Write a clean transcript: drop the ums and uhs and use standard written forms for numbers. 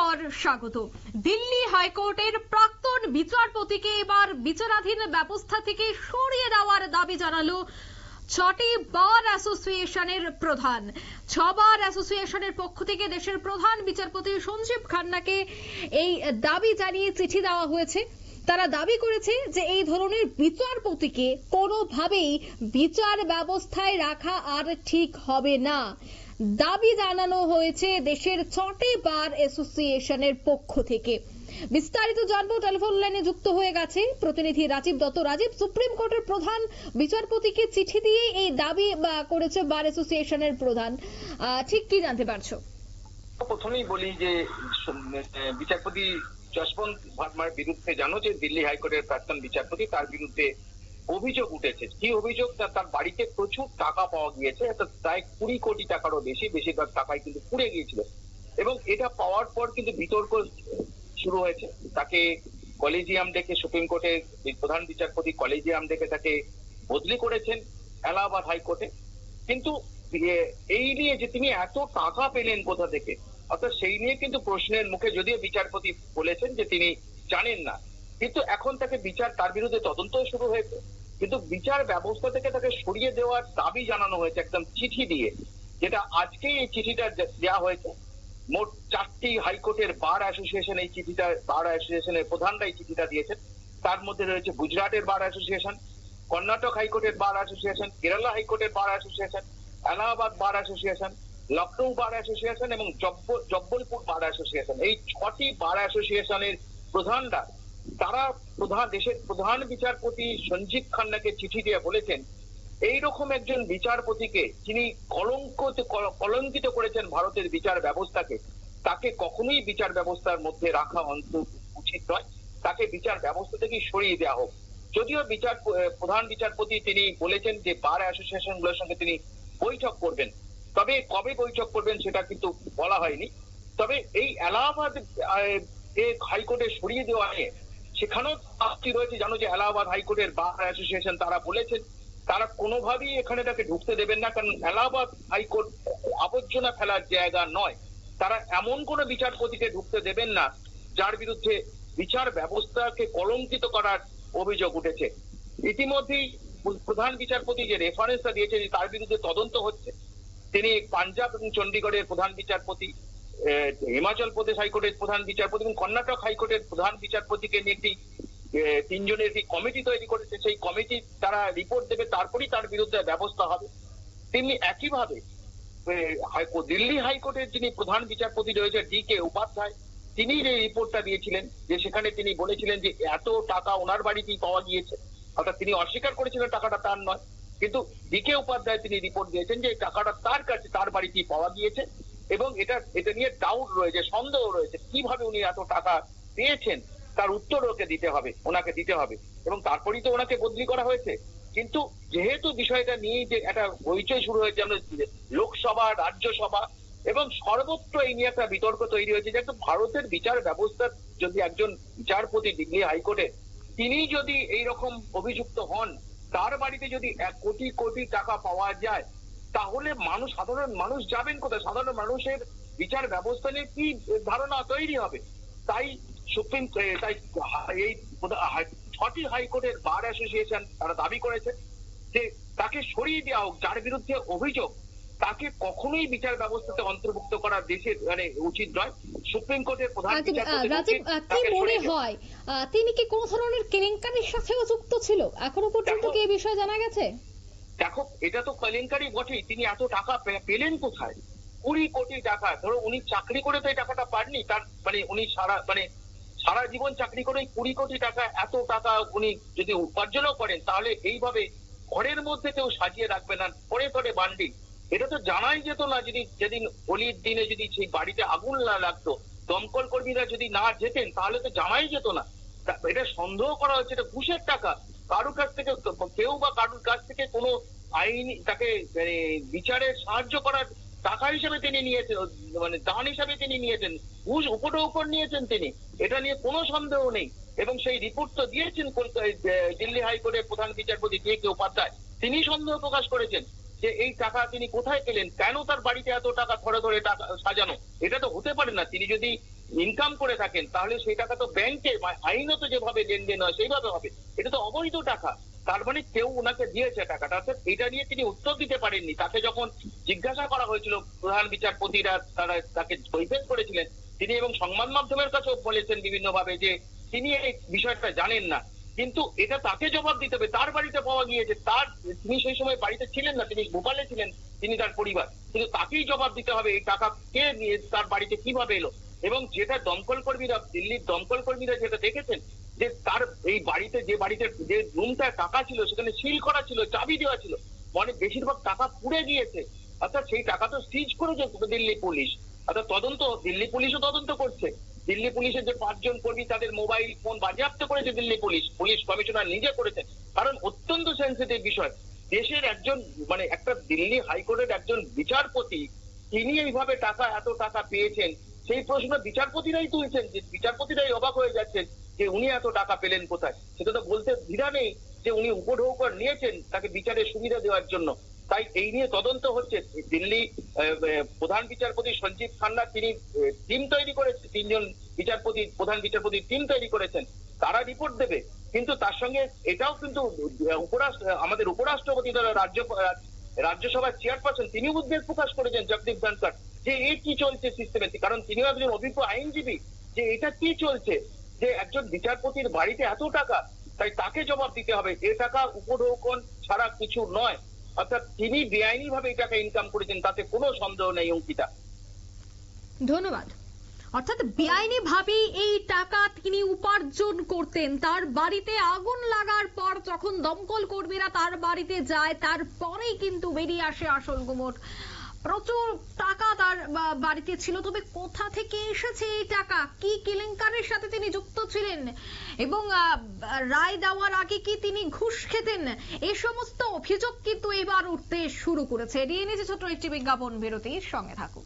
পর স্বাগত। দিল্লি হাইকোর্টের প্রাক্তন বিচারপতিকে এবার বিচারাধীন ব্যবস্থা থেকে সরিয়ে দেওয়ার দাবি জানালো 6টি বার অ্যাসোসিয়েশনের প্রধান। 6 বার অ্যাসোসিয়েশনের পক্ষ থেকে দেশের প্রধান বিচারপতি সঞ্জীব খান্নাকে এই দাবি জানিয়ে চিঠি দেওয়া হয়েছে। তারা দাবি করেছে যে এই ধরনের বিচারপতিকে কোনোভাবেই বিচার ব্যবস্থায় রাখা আর ঠিক হবে না। দাবি জানানো হয়েছে দেশের 6টি বার অ্যাসোসিয়েশনের পক্ষ থেকে। বিস্তারিত জানবো, টেলিফোন লাইনে যুক্ত হয়ে গেছে প্রতিনিধি রাজীব দত্ত। রাজীব, সুপ্রিম কোর্টের প্রধান বিচারপতিকে চিঠি দিয়ে এই দাবি করেছে বার অ্যাসোসিয়েশনের প্রধান, ঠিক কি জানতে পারছো? প্রথমেই বলি যে বিচারপতি যশবন্ত ভার্মার বিরুদ্ধে জানো যে দিল্লি হাইকোর্টের প্রাক্তন বিচারপতি, তার বিরুদ্ধে অভিযোগ উঠেছে। কি অভিযোগ? তার বাড়িতে প্রচুর টাকা পাওয়া গিয়েছে, প্রায় 20 কোটি টাকারও বেশি, বেশিরভাগ টাকাই কিন্তু পুড়ে গিয়েছিল। এবং এটা পাওয়ার পর কিন্তু বিতর্ক শুরু হয়েছে। তাকে কলেজিয়াম ডেকে, সুপ্রিম কোর্টের প্রধান বিচারপতি কলেজিয়াম ডেকে তাকে বদলি করেছেন এলাহাবাদ হাইকোর্টে। কিন্তু এই নিয়ে যে তিনি এত টাকা পেলেন কোথা থেকে, অর্থাৎ সেই নিয়ে কিন্তু প্রশ্নের মুখে, যদিও বিচারপতি বলেছেন যে তিনি জানেন না, কিন্তু এখন তাকে তার বিরুদ্ধে তদন্ত শুরু হয়েছে। কিন্তু বিচার ব্যবস্থা থেকে তাকে সরিয়ে দেওয়ার দাবি জানানো হয়েছে একদম চিঠি দিয়ে, যেটা আজকেই এই চিঠিটা দেওয়া হয়েছে। মোট 4টি হাইকোর্টের বার অ্যাসোসিয়েশন এই চিঠিটা, বার অ্যাসোসিয়েশনের প্রধানরা এই চিঠিটা দিয়েছেন। তার মধ্যে রয়েছে গুজরাটের বার অ্যাসোসিয়েশন, কর্ণাটক হাইকোর্টের বার অ্যাসোসিয়েশন, কেরালা হাইকোর্টের bar association, Allahabad bar association, Lucknow bar association এবং জব্বলপুর বার অ্যাসোসিয়েশন। এই 6টি বার অ্যাসোসিয়েশনের প্রধানরা, তারা দেশের প্রধান বিচারপতি সঞ্জীব খান্নাকে চিঠি দিয়ে বলেছেন এইরকম একজন বিচারপতিকে, যিনি কলঙ্কিত করেছেন ভারতের বিচার ব্যবস্থাকে, তাকে কখনোই বিচার ব্যবস্থার মধ্যে রাখা উচিত নয়। তাকে বিচার ব্যবস্থা থেকে সরিয়ে দেওয়া হোক। যদিও প্রধান বিচারপতি তিনি বলেছেন যে বার অ্যাসোসিয়েশন গুলোর সঙ্গে তিনি বৈঠক করবেন, তবে কবে বৈঠক করবেন সেটা কিন্তু বলা হয়নি। তবে এই এলাহাবাদ হাইকোর্টে সরিয়ে দেওয়া নিয়ে সেখানেও আপত্তি রয়েছে। জানো যে এলাহাবাদ হাইকোর্টের বার অ্যাসোসিয়েশন তারা বলেছেন তারা কোনোভাবেই এখানে তাকে ঢুকতে দেবেন না, কারণ এলাহাবাদ হাইকোর্ট আবর্জনা ফেলার জায়গা নয়। তারা এমন কোন বিচারপতিকে ঢুকতে দেবেন না যার বিরুদ্ধে বিচার ব্যবস্থাকে কলঙ্কিত করার অভিযোগ উঠেছে। ইতিমধ্যেই প্রধান বিচারপতি যে রেফারেন্সটা দিয়েছেন তার বিরুদ্ধে তদন্ত হচ্ছে। তিনি পাঞ্জাব এবং চণ্ডীগড়ের প্রধান বিচারপতি, হিমাচল প্রদেশ হাইকোর্টের প্রধান বিচারপতি এবং কর্ণাটক হাইকোর্টের প্রধান বিচারপতিকে নিয়ে একটি 3 জনের একটি কমিটি তৈরি করেছে। সেই কমিটি তারা রিপোর্ট দেবে, তারপরেই তার বিরুদ্ধে ব্যবস্থা হবে। তেমনি একইভাবে দিল্লি হাইকোর্টের যিনি প্রধান বিচারপতি রয়েছে DK উপাধ্যায়, তিনি এই রিপোর্টটা দিয়েছিলেন, যে সেখানে তিনি বলেছিলেন যে এত টাকা ওনার বাড়িতেই পাওয়া গিয়েছে। অর্থাৎ তিনি অস্বীকার করেছিলেন টাকাটা তার নয়, কিন্তু DK উপাধ্যায় তিনি রিপোর্ট দিয়েছেন যে টাকাটা তার কাছে, তার বাড়িতেই পাওয়া গিয়েছে। এবং এটা নিয়ে ডাউট রয়েছে, সন্দেহ রয়েছে, কিভাবে উনি এত টাকা পেয়েছেন তার উত্তর ওনাকে দিতে হবে। এবং তারপরেই তো ওনাকে বদলি করা হয়েছে। কিন্তু যেহেতু বিষয়টা নিয়ে যে একটা হইচই শুরু হয়েছে, আমরা লোকসভা, রাজ্যসভা এবং সর্বত্র এই নিয়ে একটা বিতর্ক তৈরি হয়েছে যে একটা ভারতের বিচার ব্যবস্থার যদি একজন বিচারপতি দিল্লি হাইকোর্টে, তিনি যদি এইরকম অভিযুক্ত হন, তার বাড়িতে যদি 1 কোটি কোটি টাকা পাওয়া যায়, তাহলে সাধারণ মানুষ যাবেন কোথায়? সাধারণ মানুষের বিচার ব্যবস্থা নিয়ে কি ধারণা তৈরি হবে? তাই এই 6টি হাইকোর্টের বার অ্যাসোসিয়েশন তারা দাবি করেছে যে তাকে সরিয়ে দেওয়া হোক। যার বিরুদ্ধে অভিযোগ তাকে কখনোই বিচার ব্যবস্থাতে অন্তর্ভুক্ত করা দেশের উচিত নয়। সুপ্রিম কোর্টের প্রধান বিচারপতি, কি মনে হয় তিনি কি কোন ধরনের কেলেঙ্কারির সাথেও যুক্ত ছিল? এখনো পর্যন্ত কি এই বিষয়ে জানা গেছে? দেখো, এটা তো কেলেঙ্কারি বটেই। তিনি এত টাকা পেলেন কোথায়? 20 কোটি টাকা। ধরো উনি চাকরি করে তো এই টাকাটা পাননি, তার উনি সারা জীবন চাকরি করে 20 কোটি টাকা, এত টাকা উনি যদি উপার্জনও করেন, তাহলে এইভাবে ঘরের মধ্যে কেউ সাজিয়ে রাখবে না, পরে পরে বান্ডিল। এটা তো জানাই যেত না। যেদিন হোলির দিনে যদি সেই বাড়িতে আগুন না লাগতো, দমকল কর্মীরা যদি না যেতেন, তাহলে তো জানাই যেত না। এটা সন্দেহ করা হচ্ছে এটা ঘুষের টাকা। কারুর কাছ থেকে কারুর কাছ থেকে কোনো আইনি তাকে বিচারে সাহায্য করার টাকা হিসেবে তিনি নিয়েছেন, দান হিসেবে তিনি নিয়েছেন, ঘুষ উপর নিয়েছেন তিনি। এটা নিয়ে কোনো সন্দেহ নেই। এবং সেই রিপোর্ট তো দিয়েছেন দিল্লি হাইকোর্টের প্রধান বিচারপতি DK উপাধ্যায়। তিনি সন্দেহ প্রকাশ করেছেন যে এই টাকা তিনি কোথায় পেলেন, কেন তার বাড়িতে এত টাকা ধরে টাকা সাজানো। এটা তো হতে পারে না। তিনি যদি ইনকাম করে থাকেন তাহলে সেই টাকা তো ব্যাংকে আইনত যেভাবে লেনদেন হয় সেইভাবে হবে। এটা তো অবৈধ টাকা। তার মানে কেউ ওনাকে দিয়েছে টাকাটা, অর্থাৎ এটা নিয়ে তিনি উত্তর দিতে পারেননি। তাকে যখন জিজ্ঞাসা করা হয়েছিল প্রধান বিচারপতিরা তারা তাকে কৈফিয়ত করেছিলেন তিনি, এবং সংবাদ মাধ্যমের কাছেও বলেছেন বিভিন্নভাবে যে তিনি এই বিষয়টা জানেন না। কিন্তু এটা তাকে জবাব দিতে হবে। তার বাড়িতে পাওয়া গিয়েছে, তিনি সেই সময় বাড়িতে ছিলেন না, তিনি ভোপালে ছিলেন, তিনি তার পরিবার, কিন্তু তাকেই জবাব দিতে হবে এই টাকা কে নিয়ে তার বাড়িতে কিভাবে এলো। এবং যেটা দমকল কর্মীরা, দিল্লির দমকল কর্মীরা যেটা দেখেছেন যে তার এই বাড়িতে যে রুমটা টাকা ছিল সেখানে সিল করা ছিল, চাবি দেওয়া ছিল, মানে বেশিরভাগ টাকা পুড়ে গিয়েছে। অর্থাৎ সেই টাকা তো সিজ করেছে দিল্লি পুলিশ, অর্থাৎ দিল্লি পুলিশও তদন্ত করছে। দিল্লি পুলিশের যে 5 জন কর্মী তাদের মোবাইল ফোন বাজেয়াপ্ত করেছে দিল্লি পুলিশ কমিশনার নিজে করেছেন, কারণ অত্যন্ত সেন্সিটিভ বিষয়। দেশের একজন মানে একটা দিল্লি হাইকোর্টের একজন বিচারপতি তিনি এইভাবে এত টাকা পেয়েছেন, সেই প্রশ্ন বিচারপতিরাই তুলছেন, যে বিচারপতিরাই অবাক হয়ে যাচ্ছেন যে উনি এত টাকা পেলেন কোথায়। সেটা তো বলতে দ্বিধা নেই যে উনি উপঢৌকন নিয়েছেন তাকে বিচারের সুবিধা দেওয়ার জন্য। তাই এই নিয়ে তদন্ত হচ্ছে। দিল্লি প্রধান বিচারপতি সঞ্জীব খান্না তিনি টিম তৈরি করেছেন, 3 জন প্রধান বিচারপতির টিম তৈরি করেছেন, তারা রিপোর্ট দেবে। কিন্তু তার সঙ্গে এটাও কিন্তু আমাদের উপরাষ্ট্রপতি রাজ্যসভার চেয়ারপারসন তিনিও উদ্বেগ প্রকাশ করেছেন, জগদীপ ধনখড়, যে এই কি চলছে সিস্টেমে। কারণ তিনিও একজন অভিজ্ঞ আইনজীবী, যে এটা কি চলছে, যে একজন বিচারপতির বাড়িতে এত টাকা, তাই তাকে জবাব দিতে হবে। এ টাকা উপঢৌকন ছাড়া কিছু নয়, অর্থাৎ তিনি বেআইনি ভাবে এই টাকা ইনকাম করেছেন, তাতে কোনো সন্দেহ নেই অঙ্কিতা। ধন্যবাদ। অর্থাৎ বেআইনি ভাবে এই টাকা তিনি উপার্জন করতেন। তার বাড়িতে আগুন লাগার পর যখন দমকল কর্মীরা তার বাড়িতে যায়, তারপরেই কিন্তু বেরিয়ে আসে আসল গুমট। প্রচুর টাকা তার বাড়িতে ছিল, তবে কোথা থেকে এসেছে এই টাকা, কি কেলেঙ্কারির সাথে তিনি যুক্ত ছিলেন, এবং রায় দেওয়ার আগে কি তিনি ঘুষ খেতেন, এই সমস্ত অভিযোগ কিন্তু এবার উঠতে শুরু করেছে। এড়িয়ে নিয়েছে ছোট্ট একটি বিজ্ঞাপন বিরতির সঙ্গে থাকুন।